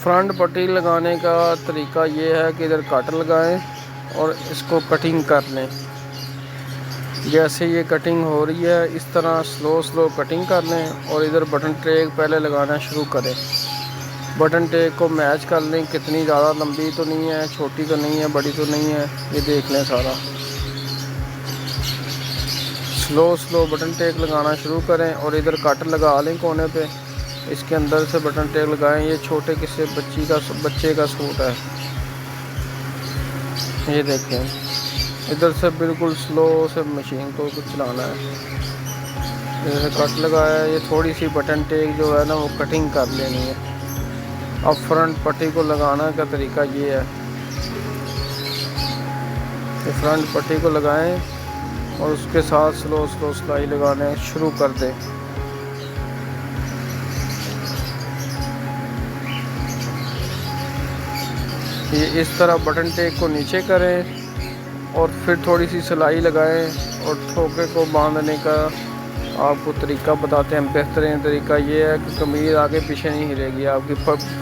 Front पट्टी लगाने का तरीका ये है कि इधर कट लगाएं और इसको कटिंग कर लें। जैसे ये कटिंग हो रही है इस तरह स्लो कटिंग कर लें और इधर बटन ट्रेक पहले लगाना शुरू करें। बटन ट्रेक को मैच कर लें, कितनी ज़्यादा लंबी तो नहीं है, छोटी तो नहीं है, बड़ी तो नहीं है, ये देख लें सारा। स्लो बटन टेक लगाना शुरू करें और इधर कट लगा लें कोने पे। इसके अंदर से बटन टेक लगाएं। ये छोटे किसी बच्चे का सूट है, ये देखें। इधर से बिल्कुल स्लो से मशीन को चलाना है। जैसे कट लगाया है, ये थोड़ी सी बटन टेक जो है ना वो कटिंग कर लेनी है। अब फ्रंट पट्टी को लगाना का तरीका ये है कि फ्रंट पट्टी को लगाएं और उसके साथ स्लो सिलाई लगाने शुरू कर दें। ये इस तरह बटन टेक को नीचे करें और फिर थोड़ी सी सिलाई लगाएं और ठोके को बांधने का आपको तरीका बताते हैं। बेहतरीन तरीका ये है कि कमीज आगे पीछे नहीं हिलेगी, आपकी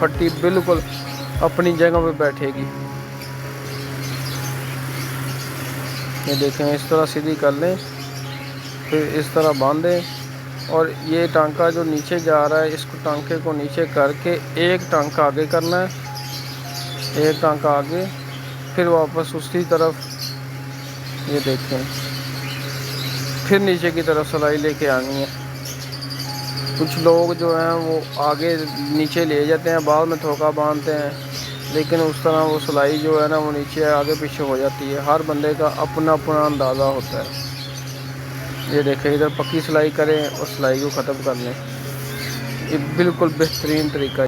पट्टी बिल्कुल अपनी जगह पे बैठेगी। ये देखें, इस तरह सीधी कर लें, फिर इस तरह बांधें और ये टांका जो नीचे जा रहा है इसको टांके को नीचे करके एक टांका आगे करना है, एक टांका आगे, फिर वापस उसी तरफ। ये देखें, फिर नीचे की तरफ सिलाई लेके आनी है। कुछ लोग जो हैं वो आगे नीचे ले जाते हैं, बाद में ठोका बांधते हैं, लेकिन उस तरह वो सिलाई जो है ना वो नीचे आगे पीछे हो जाती है। हर बंदे का अपना अपना अंदाज़ा होता है। ये देखें, इधर पक्की सिलाई करें और सिलाई को ख़त्म कर लें। ये बिल्कुल बेहतरीन तरीका है।